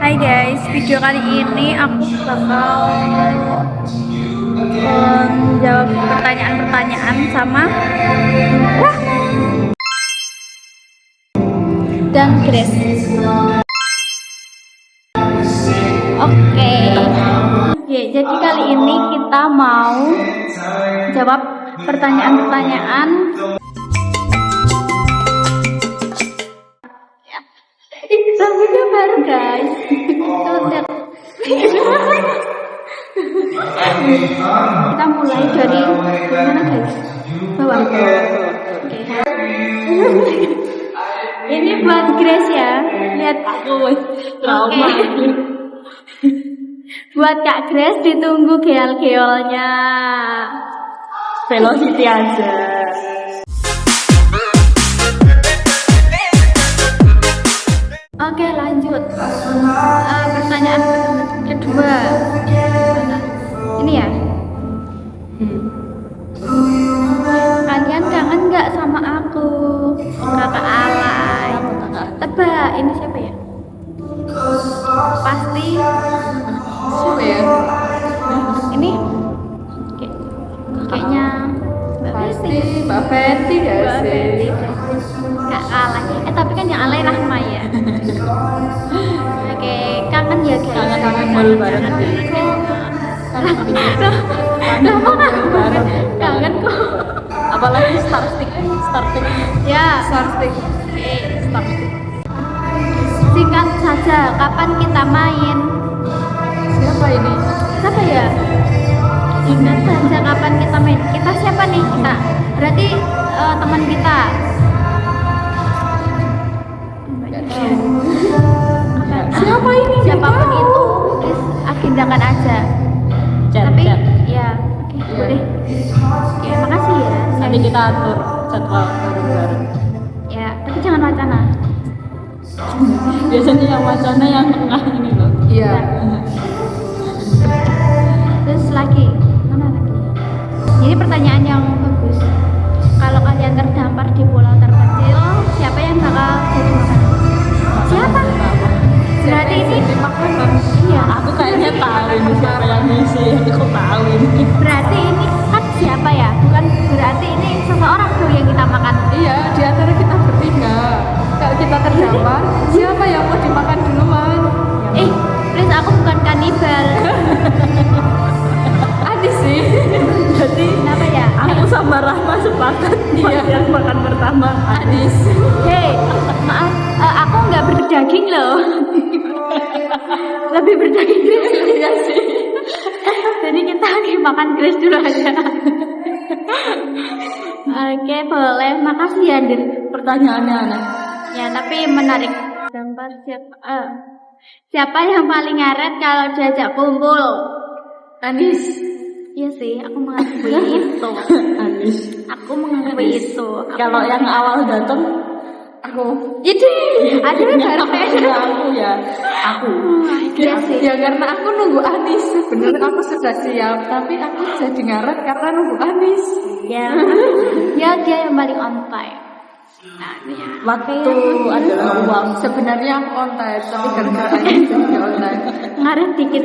Hai guys, video kali ini aku bakal jawab pertanyaan-pertanyaan sama dan Grace. Oke, jadi kali ini kita mau jawab pertanyaan-pertanyaan. Rambutnya baru guys. Kita mulai dari mana guys? Bawah. Oke. Ini buat Grace ya. Lihat aku. Oke. Buat Kak Grace ditunggu geol-geolnya. Velocity aja. Oke, lanjut. Pertanyaan kedua. Ini ya. Kalian kangen nggak sama aku, Kakak Alay? Tebak, ini siapa ya? Pasti. Siapa ya? Ini kayaknya Pasti Mbak Fenty ya sih. Kak Alay. Tapi kan yang Alay Rahma ya. Oke, kangen ya guys. Kangen bareng. Kangen kok. Apalagi Starstick. Ya, Starstick. Starstick. Singkat saja, kapan kita main? Siapa ini? Siapa ya? Ingat saja kapan kita main. Kita siapa nih? Kita. Berarti teman kita. Siapa ini? Siapapun itu, please agendakan aja. Tapi ya, oke, boleh. Oke, makasih ya. Nanti kita atur jadwal bareng-bareng. Ya, tapi jangan wacana. Biasanya yang wacana yang tengah ini loh. Iya. Terus lagi, mana lagi? Jadi pertanyaan yang bagus. Kalau kalian terdampar di pulau terpencil, siapa yang bakal jadi makanan? Siapa? Berarti ini makanan. Iya. Aku kayaknya tahu ini siapa yang ngisi. Aku tahu ini. Berarti ini kan siapa ya? Bukan berarti ini seseorang tuh yang kita makan. Iya, di antara kita bertiga. Kalau kita terdampar, siapa yang mau dimakan duluan? Please, aku bukan kanibal. Adis sih. Jadi Kenapa ya? aku sama Rahma sepakat yang makan pertama Adis. Hei, maaf, aku nggak berdaging loh. Lebih berdaging Grace. Iya sih. Jadi kita makan Grace dulu aja. Oke, boleh. Makasih ya, Dir. Pertanyaannya aneh. Ya, tapi menarik. Dampar siapa yang paling ngaret kalau diajak kumpul? Anis. Iya sih, aku mengakui itu. Anis. Aku mengakui itu. Kalau yang awal datang aku. Jadi, ada baru Aku ya. Aku. Iya sih. Ya karena aku nunggu Anis. Sebenarnya aku sudah siap, tapi aku jadi ngaret karena nunggu Anis. Ya, ya dia yang paling on time. Nah, ya. Waktu adalah uang. Sebenarnya aku on time, tapi gara-gara Anis jadi on time. Ngaret dikit.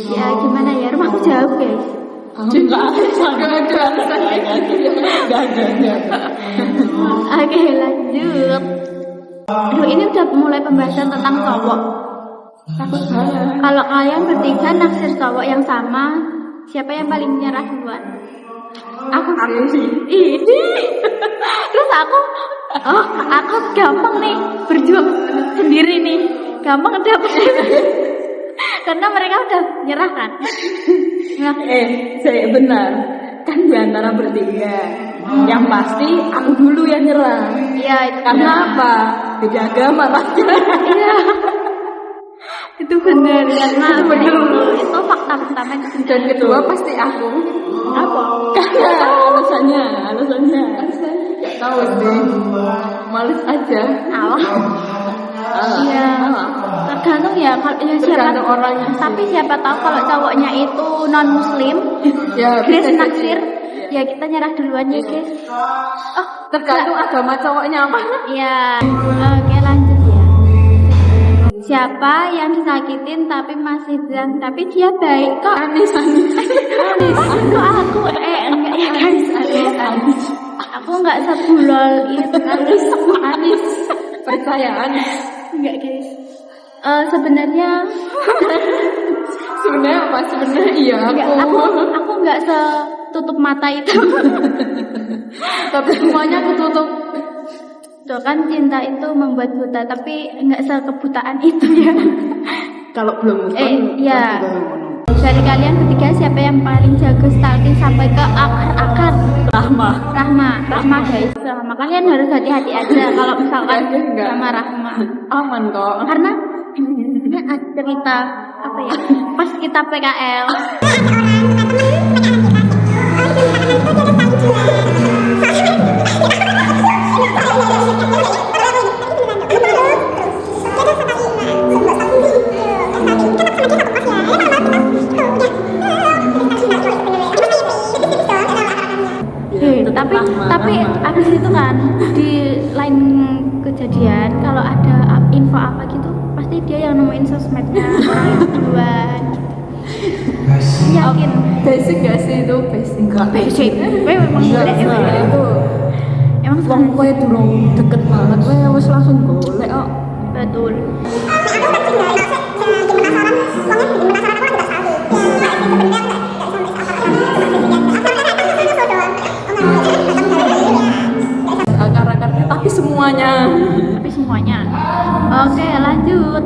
Ya gimana ya, rumahku jauh guys. Gak ada. Oke, lanjut. Aduh, ini udah mulai pembahasan tentang cowok. Takut banget. Kalau kalian bertiga naksir cowok yang sama, siapa yang paling nyerah duluan? Aku sih. Ini. Terus aku gampang nih berjuang sendiri nih. Gampang dapet. Karena mereka udah nyerah kan. Nah, Saya benar. Kan di antara bertiga. Yang pasti aku dulu yang nyerah. iya itu Karena benar. apa? Beda agama pasti. Iya. Itu benar karena itu fakta pertama. Dan kedua pasti aku. Apa? Karena alasannya. Gak tahu sih. Males aja. Allah. Iya. Tergantung ya kalau ya siapa Tergantung orangnya sih. Tapi siapa tahu kalau cowoknya itu non muslim, Ya, Grace bisa jadi. naksir, ya kita nyerah duluan ya guys. Oh, Tergantung agama cowoknya apa. ya. Oke, lanjut ya. Siapa yang disakitin tapi masih bilang tapi dia baik kok. Anis. Kok aku enggak ya guys, Anis. Aku enggak sebulol itu Anis. Percaya Anis. Enggak guys. Sebenarnya apa? Sebenarnya iya aku enggak setutup mata itu. Tapi semuanya ketutup. Tuh kan cinta itu membuat buta, tapi enggak sekebutaan itu ya. Kalau belum ya. Dari kalian bertiga siapa yang paling jago stalking sampai ke akar-akar? Rahma guys. Rahma kalian harus hati-hati aja kalau misalkan sama Rahma. Aman kok. Karena ada cerita apa ya? Pas kita PKL. Tapi abis itu kan di lain kejadian kalau ada info apa gitu pasti dia yang nemuin sosmednya orang itu duluan. Yakin? Basic gak sih itu? Basic. Memang itu. Emang wong kowe durung deket banget kowe wis langsung golek kok. Betul. Akar-akarnya tapi semuanya. Oke, lanjut.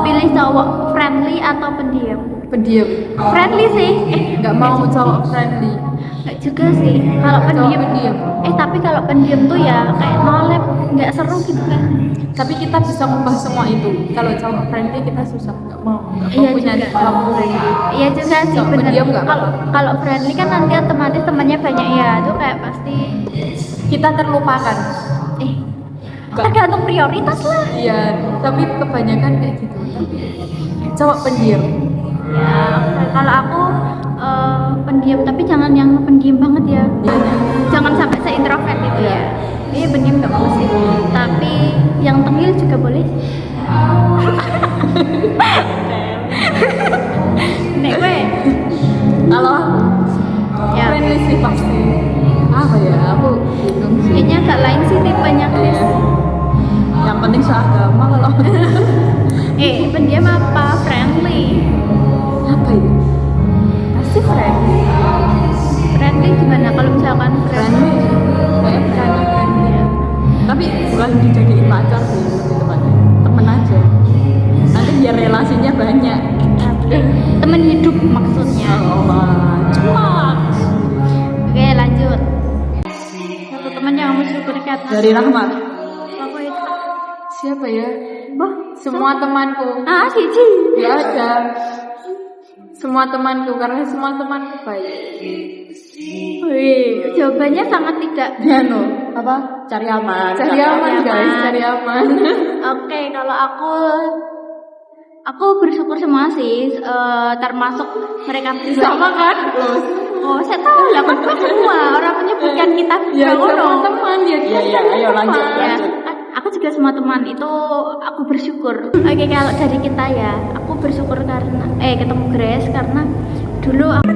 Pilih cowok friendly atau pendiam? Pendiam. Friendly sih. Nggak mau cowok friendly. Nggak juga sih. Kalau pendiam. Tapi kalau pendiam tuh ya kayak nolep, nggak seru gitu kan. Tapi kita bisa ngubah semua itu. Kalau cowok friendly kita susah, nggak mau Iya punya juga. cowok friendly. Iya juga sih Cowok bener. pendiam nggak apa-apa. Kalau friendly kan nanti otomatis temannya banyak ya. Itu kayak pasti Kita terlupakan. tergantung prioritas lah. Iya, tapi kebanyakan kayak gitu. Cowok pendiam. Ya, kalau aku pendiam tapi jangan yang pendiam banget ya. Jangan sampai se-introvert itu ya. Iya pendiam nggak bagus sih. Tapi yang tengil juga boleh. Nek gue. Kalau aku Ya. friendly sih pasti. Apa ya? Aku bingung sih. Kayaknya agak lain sih tipenya Chris. Yang penting seagama kalau. Pendiam apa? Friendly. Apa ya? Pasti friendly. Friendly gimana kalau misalkan Friendly. Kayak friendly ya. Tapi bukan dijadiin pacar sih lebih tepatnya. Temen aja. Nanti biar relasinya banyak. teman hidup maksudnya. Oke, lanjut. Satu teman yang kamu syukur dekat. Dari Rahmat. Apa itu? Siapa ya? Bah, Semua temanku. Cici. Ya ada. Semua temanku karena semua temanku baik. Wih, jawabannya sangat tidak. Ya no. Apa? Cari aman guys, cari aman. Oke, kalau aku bersyukur semua sih, termasuk mereka berdua. Sama kan? Oh, saya tahu lah, kan semua orang menyebutkan kita Ya, berdua. teman ya. Iya, ayo lanjut. Ya, aku juga semua teman itu aku bersyukur. Oke, kalau dari kita ya, aku bersyukur karena ketemu Grace karena dulu aku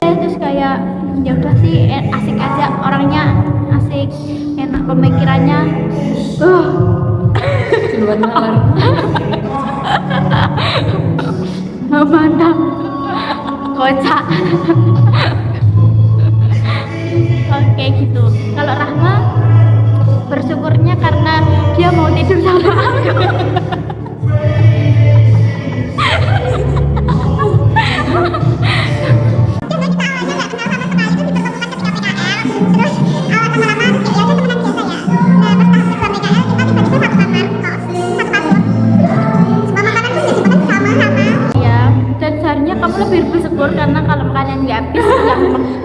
terus kayak ya udah sih asik aja orangnya, asik, enak pemikirannya. Duluan nalar. Mantap, kocak. Oke gitu. Kalau Rahma bersyukurnya karena dia mau tidur sama aku. Dan seharusnya kamu lebih bersyukur karena kalau kalian nggak habis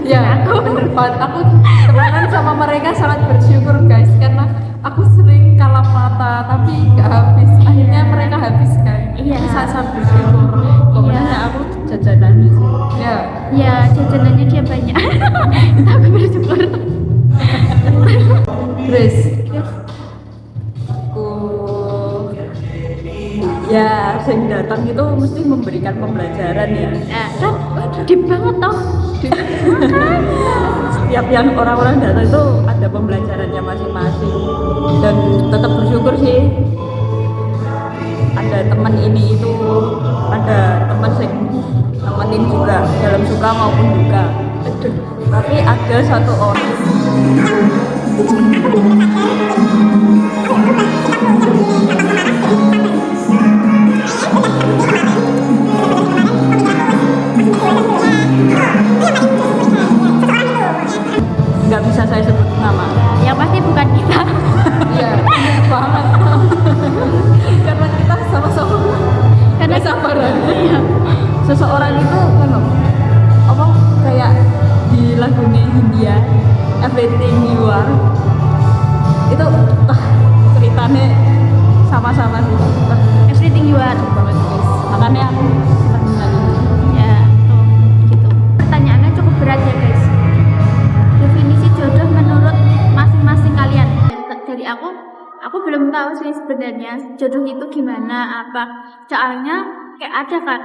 Ya, aku bener banget. Aku temenan sama mereka sangat bersyukur guys karena aku sering kalah mata tapi nggak habis, akhirnya mereka habiskan. Iya. Saya bersyukur pokoknya Iya. aku jajanan itu ya. Ya jajanannya dia banyak. Aku bersyukur. Grace, aku ya sing datang itu mesti memberikan pembelajaran ya. Kan deep banget toh. Setiap yang orang-orang datang itu ada pembelajarannya masing-masing dan tetap bersyukur sih ada teman ini itu, ada teman sing nemenin juga dalam suka maupun duka. Tapi ada satu orang nggak bisa saya sebut nama. Yang pasti bukan kita. Iya, bener banget. Karena kita sama-sama Karena sabaran. Seseorang itu kan apa kayak di lagunya Hindia Everything You Are itu ceritanya sama-sama sih. everything you are. Banget guys. Makanya aku seneng nyanyi. Ya, tuh gitu. Pertanyaannya cukup berat ya guys. Definisi jodoh menurut masing-masing kalian. Dari aku belum tahu sih sebenarnya jodoh itu gimana apa. Soalnya kayak ada kan.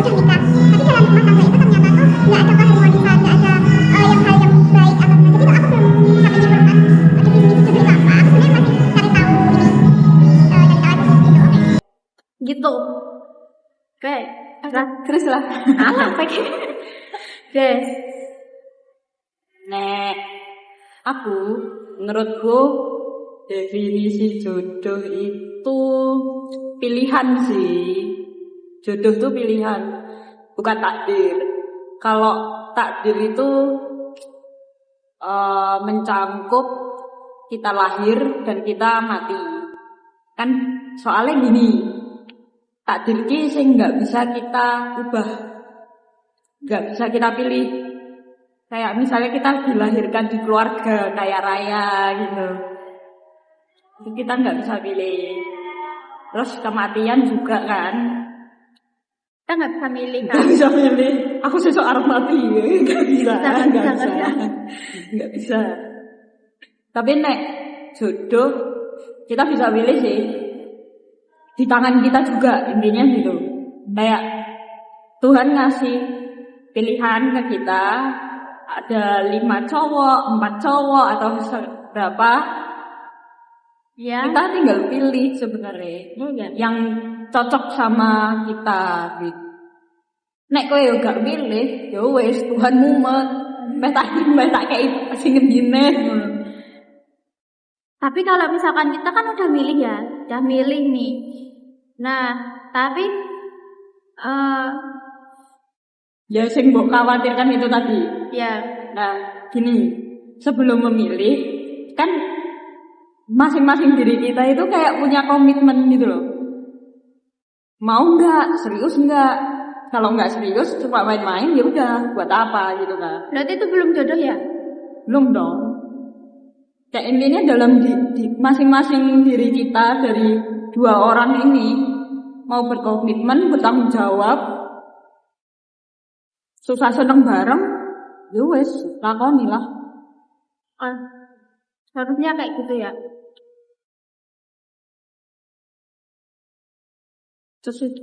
Udah nikah, tapi dalam rumah tangga itu ternyata tuh nggak ada keharmonisan, nggak ada yang hal yang baik atau gimana. Jadi tuh aku belum sampai nyimpulkan definisi jodoh itu apa. Aku sebenarnya masih cari tahu ini, cari tahu aja sih gitu. Gitu. Oke. Chris lah. Apa kayak? Guys, Nek, aku menurutku definisi jodoh itu pilihan sih. Jodoh itu pilihan, bukan takdir. Kalau takdir itu mencangkup kita lahir dan kita mati. Kan soalnya gini, takdir ki sing nggak bisa kita ubah, nggak bisa kita pilih. Kayak misalnya kita dilahirkan di keluarga kaya raya gitu, itu kita nggak bisa pilih. Terus kematian juga kan, kita nggak bisa milih kan. nggak bisa pilih. Aku sesok arep mati, nggak bisa, Nggak nggak bisa, bisa, nggak nggak bisa. Tapi nek jodoh kita bisa pilih sih, di tangan kita juga intinya gitu. Kayak Tuhan ngasih pilihan ke kita. Ada 5 cowok, 4 cowok atau berapa, Ya. kita tinggal pilih sebenarnya yang cocok sama kita gitu. Nek kowe yo gak pilih, ya wis Tuhan mumet, meh tak kayak sing ngendine. Tapi kalau misalkan kita kan udah milih ya, udah milih nih. Nah, tapi Ya sing mbok khawatirkan itu tadi. ya Nah, gini, sebelum memilih kan masing-masing diri kita itu kayak punya komitmen gitu loh. Mau nggak, serius nggak? Kalau nggak serius cuma main-main ya udah, buat apa gitu kan? berarti itu belum jodoh ya? Belum dong. Kayak intinya dalam di masing-masing diri kita dari 2 orang ini mau berkomitmen, bertanggung jawab, susah seneng bareng, ya wes lakoni lah. Harusnya kayak gitu ya. Terus itu.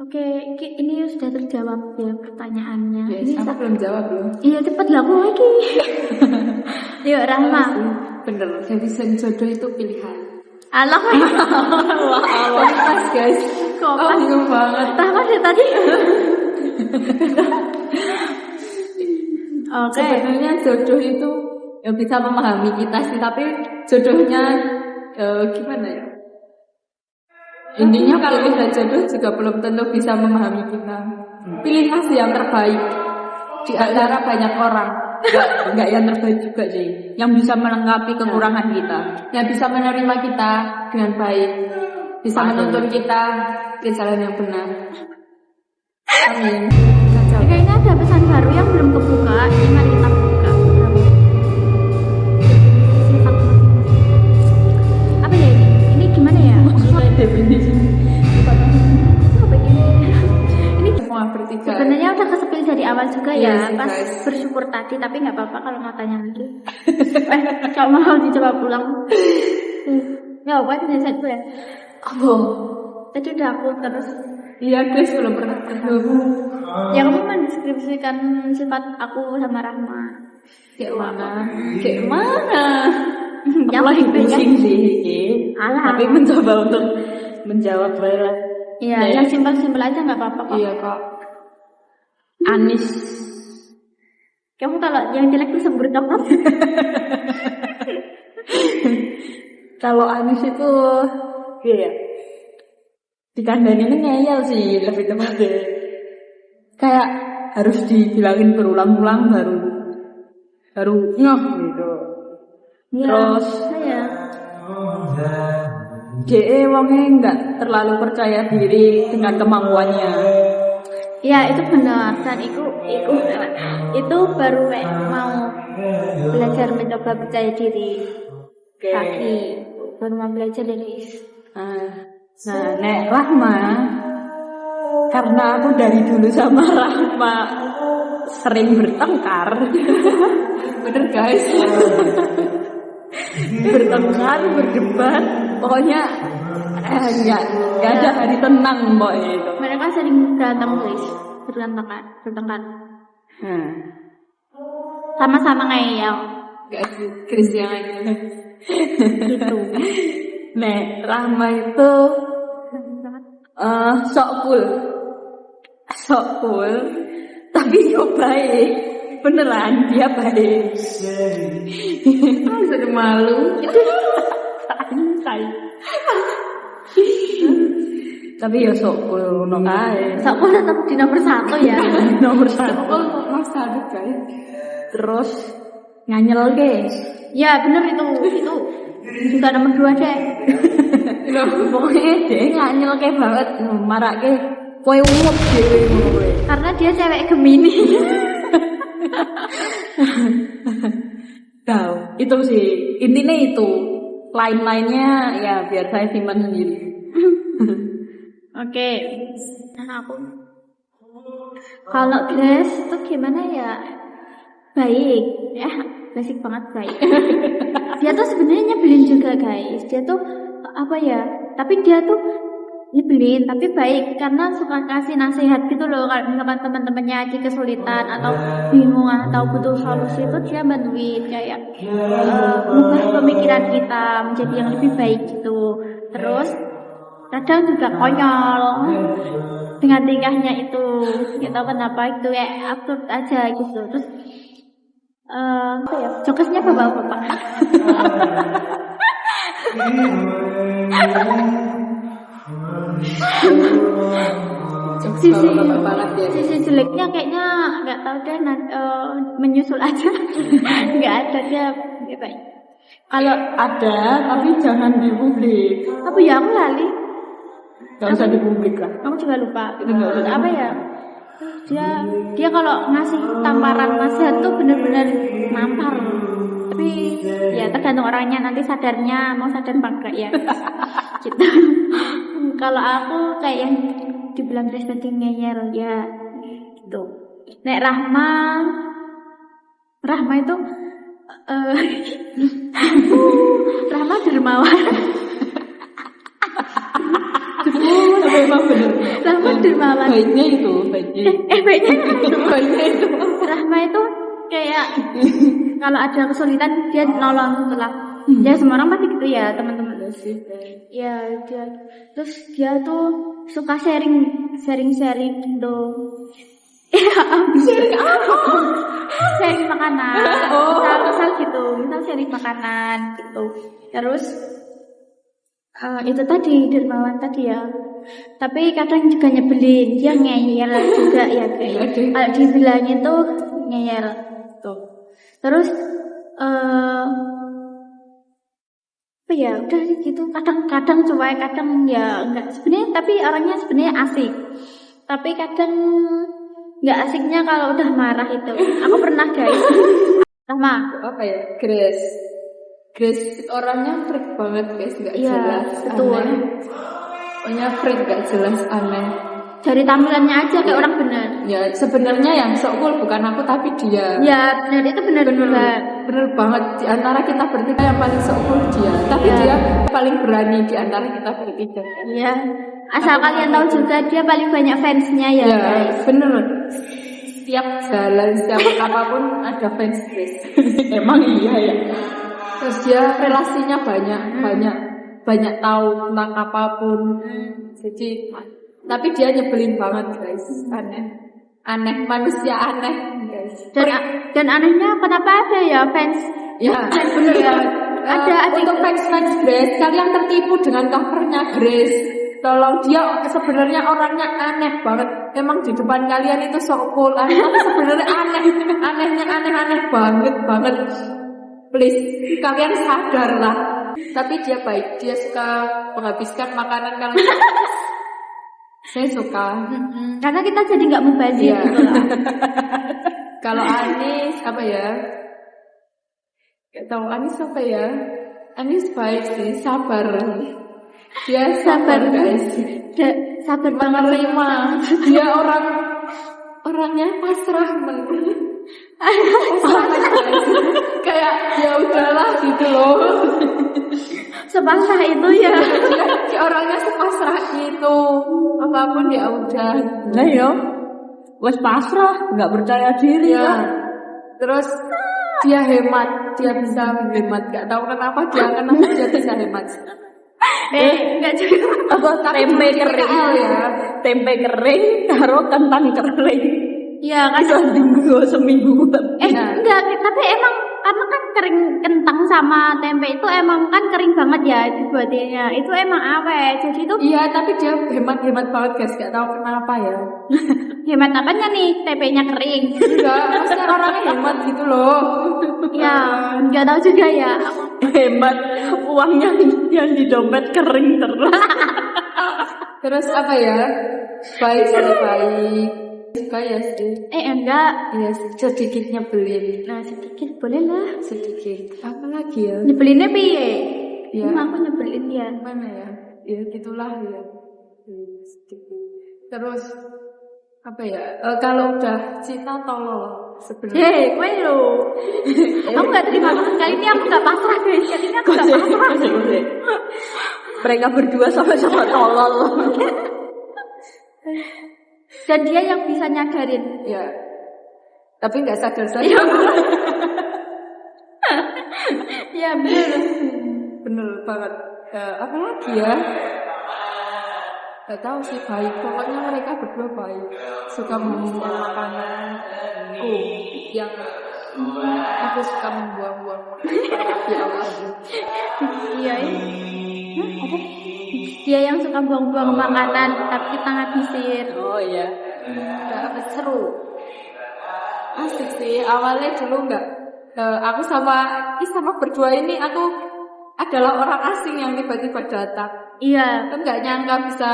Oke, ini sudah terjawab ya pertanyaannya. Ini Aku belum jawab loh. iya cepet lah aku lagi. Yuk Rahma. Bener, jadi sing jodoh itu pilihan. Alah, Wah, pas guys. Kompas. Bingung banget. Rahma dari tadi. Oke. Sebenarnya jodoh itu ya bisa memahami kita sih, tapi jodohnya gimana ya? Intinya kalau udah jodoh juga belum tentu bisa memahami kita. Pilihlah sih yang terbaik di antara banyak orang. Enggak yang terbaik juga sih. Yang bisa melengkapi kekurangan kita. Yang bisa menerima kita dengan baik. Bisa menuntun kita ke jalan yang benar. Amin. Kayaknya ada pesan baru yang belum kebuka. Ini mari kita buka. Sifat masing-masing. definisi Apa ini? Ini semua bertiga. sebenarnya udah kesepil dari awal juga Iya ya, sih, pas guys. bersyukur tadi, tapi nggak apa-apa kalau mau tanya lagi. Kalau mau dicoba pulang. Ya, apa nyesek gue? Apa? Tadi udah aku terus. Iya, Chris belum pernah. Ya kamu mendeskripsikan sifat aku sama Rahma. Kayak mana? Kayak mana? Yang Lagi penting kan- pusing sih, Ki. Alah. Tapi mencoba untuk menjawab lah. Iya, Ya. yang simpel-simpel aja nggak apa-apa kok. Iya kok. Anis. Kamu kalau yang jelek tuh sembur apa? Kalau Anis itu, iya. Dikandani ini ngeyel sih lebih tepatnya. Kayak harus dibilangin berulang-ulang baru ngeh gitu. Iya. Terus Saya. DE wongnya nggak terlalu percaya diri dengan kemampuannya. Ya itu benar dan itu baru kayak mau belajar mencoba percaya diri lagi, baru mau belajar dari Nah, Nek Rahma, karena aku dari dulu sama Rahma sering bertengkar. Bener guys. Bertengkar, berdebat, pokoknya nggak ada hari tenang pokoknya itu. mereka sering berantem guys, bertengkar sama-sama ngeyel Gak sih, Chris yang gitu. Nek Rahma itu sok cool, tapi yo baik, beneran dia baik. Sudah malu, tapi ya sok cool, no kae. Sok aku tetap di nomor 1 ya. Nomor 1 Mas Adit guys. Terus nganyel guys. Ya bener itu juga nomor 2 deh. Loh, pokoknya dia nganyel kayak banget, marak ke kowe umut dhewe ngono kowe. Karena dia cewek Gemini. Tahu, itu sih intinya itu. Lain-lainnya ya biar saya simpan sendiri. Oke. Nah aku kalau Grace itu gimana ya? Baik, ya basic banget baik. Dia tuh sebenarnya nyebelin juga guys. Dia tuh apa ya? Tapi dia tuh nyebelin tapi baik karena suka kasih nasihat gitu loh. Kalau misalkan teman-temannya lagi kesulitan atau bingung atau butuh solusi itu dia bantuin kayak mengubah pemikiran kita menjadi yang lebih baik gitu. Terus kadang juga konyol dengan tingkahnya itu, nggak tahu kenapa itu kayak absurd aja gitu. Terus apa ya, jokesnya bapak-bapak. Sisi jeleknya kayaknya nggak tahu deh, menyusul aja. Nggak ada dia baik. Kalau ada, tapi jangan di publik. Apa ya aku lali. Gak usah di publik lah. Kamu juga lupa. Itu nggak usah. Apa ya? Dia kalau ngasih tamparan nasihat tuh bener-bener nampar. Tapi ya tergantung orangnya, nanti sadarnya mau sadar apa enggak ya. Gitu. Kalau aku kayak yang dibilang Kristen ngeyel ya gitu. Nek Rahma itu Rahma dermawan. Tapi emang bener. Rahma dermawan. Baiknya itu. Baiknya itu. Rahma itu kayak kalau ada kesulitan dia nolong gitu lah. Ya semua orang pasti gitu ya teman-teman. Ya dia terus dia tuh suka sharing gitu. Sharing apa? Sharing makanan. Misal gitu, misal sharing makanan gitu. Terus itu tadi dermawan tadi ya. Tapi kadang juga nyebelin, dia ngeyel juga ya kayak. Kalau dibilangin tuh ngeyel tuh. Terus apa ya udah gitu, kadang cuek, kadang ya enggak sebenarnya, tapi orangnya sebenarnya asik. Tapi kadang enggak asiknya kalau udah marah itu. Aku pernah guys. Sama Apa ya? Grace orangnya freak banget guys, nggak iya, jelas. betul. Aneh. Pokoknya freak gak jelas, aneh. Dari tampilannya aja kayak orang benar. Ya sebenarnya yang sok cool bukan aku tapi dia. Ya benar, itu benar juga. Bener banget, di antara kita bertiga yang paling sok cool dia. Tapi Ya. dia paling berani di antara kita bertiga. Iya. Asal kalian tahu juga dia paling banyak fansnya ya, Ya, guys. bener. Setiap jalan, setiap apapun ada fans Grace. Emang iya ya. Terus dia relasinya banyak tahu tentang apapun. Jadi, tapi dia nyebelin banget guys, aneh manusia aneh guys. Dan anehnya kenapa ada ya fans? Ya, bener ya. Ada Untuk fans Grace, kalian tertipu dengan covernya Grace. Tolong, dia sebenarnya orangnya aneh banget. Emang di depan kalian itu sok cool, tapi sebenarnya anehnya aneh banget. Please, kalian sadarlah. Tapi dia baik, dia suka menghabiskan makanan kalian. Saya suka. Karena kita jadi nggak mubazir Iya. gitu lah. Kalau Anis apa ya? Gak tahu Anis apa ya? Anis baik sih, sabar. Dia sabar guys. Sabar banget. Menerima. Dia orangnya pasrah kayak ya udahlah gitu loh. Sepasrah itu ya. Dia orangnya sepasrah itu. Apapun ya udah. Nah yo, wes pasrah, nggak percaya diri Ya. ya. Terus dia hemat, dia bisa hemat. Gak tahu kenapa dia bisa hemat. Enggak juga. Apa tempe kering ya. Tempe kering karo kentang kering. Iya kan. Bisa dienggo seminggu. Enggak, tapi emang karena kan kering kentang sama tempe itu emang kan kering banget ya dibuatnya. Itu emang awet. Jadi itu Iya, tapi dia hemat banget guys. Gak tahu kenapa ya. hemat apanya nih? Tempenya kering. Enggak, maksudnya orangnya hemat gitu loh. Ya, enggak tahu juga ya. Hemat, uangnya yang di dompet kering terus. Terus apa ya? Baik. Suka ya sih. Enggak. Ya sedikit nyebelin. Nah, sedikit boleh lah. Sedikit. Apa lagi ya? Nyebelinnya piye? Iya. Emang aku nyebelin dia. Mana ya? Ya gitulah ya. Sedikit. Terus apa ya? Kalau udah cinta tolol sebenarnya. Hei, kowe lho. Aku gak terima kasih kali ini aku gak pasrah guys. Kali ini aku gak pasrah. Mereka berdua sama-sama tolol. Dan dia yang bisa nyadarin. Ya. Tapi nggak sadar. Ya bener. Bener banget. Apa lagi ya? Gak tahu sih, baik. Pokoknya mereka berdua baik. Suka membuang makanan. Yang aku suka membuang-buang makanan. Ya Allah. Iya ya. Apa? Dia yang suka buang-buang makanan tapi kita ngabisin. Oh iya. Seru. Asik sih. Awalnya dulu nggak. Aku sama berdua ini aku adalah orang asing yang tiba-tiba datang. Iya. Kan nggak nyangka bisa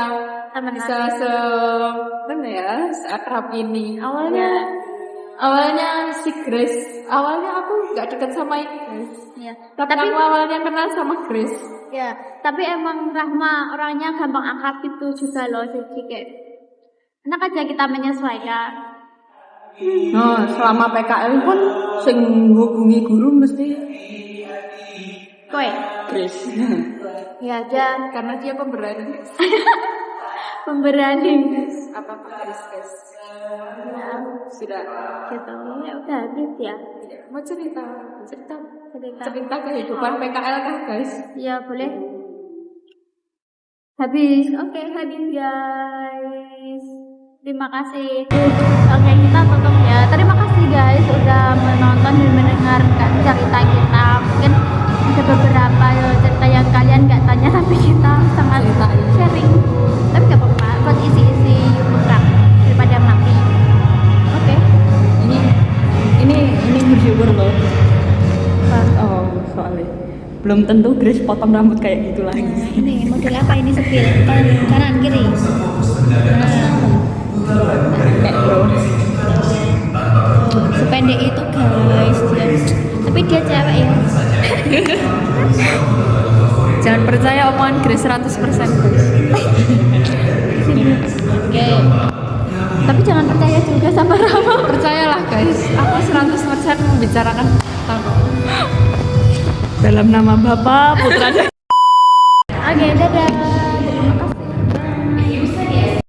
Temenan. seakrab ini. Awalnya si Grace. Awalnya aku nggak dekat sama Grace. Iya. Tapi aku awalnya kenal sama Grace. Ya, tapi emang Rahma orangnya gampang akrab itu juga loh, jadi kayak enak aja kita menyesuaikan. Nah, selama PKL pun sing hubungi guru mesti Kowe, Chris. ya aja Karena dia pemberani. pemberani. Apa Grace guys? Ya, Sudah. gitu. Ya udah habis ya. Mau cerita kehidupan PKL kan guys? Ya boleh. Habis. Oke, habis guys. Terima kasih. Oke, kita tutup ya. Terima kasih guys udah menonton dan mendengarkan cerita kita. Mungkin ada beberapa cerita yang kalian nggak tanya tapi kita sangat sharing. Tapi nggak apa-apa buat isi-isi program daripada mati. Oke. Ini bersyukur loh. Oh, soalnya belum tentu Grace potong rambut kayak gitu lagi. Ini model apa ini sepil? Kanan kiri. Sependek itu guys dia. Tapi dia cewek ya. Jangan percaya omongan Grace 100% guys. Oke. Tapi jangan percaya juga sama Rama. Percayalah guys, aku 100% membicarakan fakta. Dalam nama Bapa, Putra dan Oke, dadah.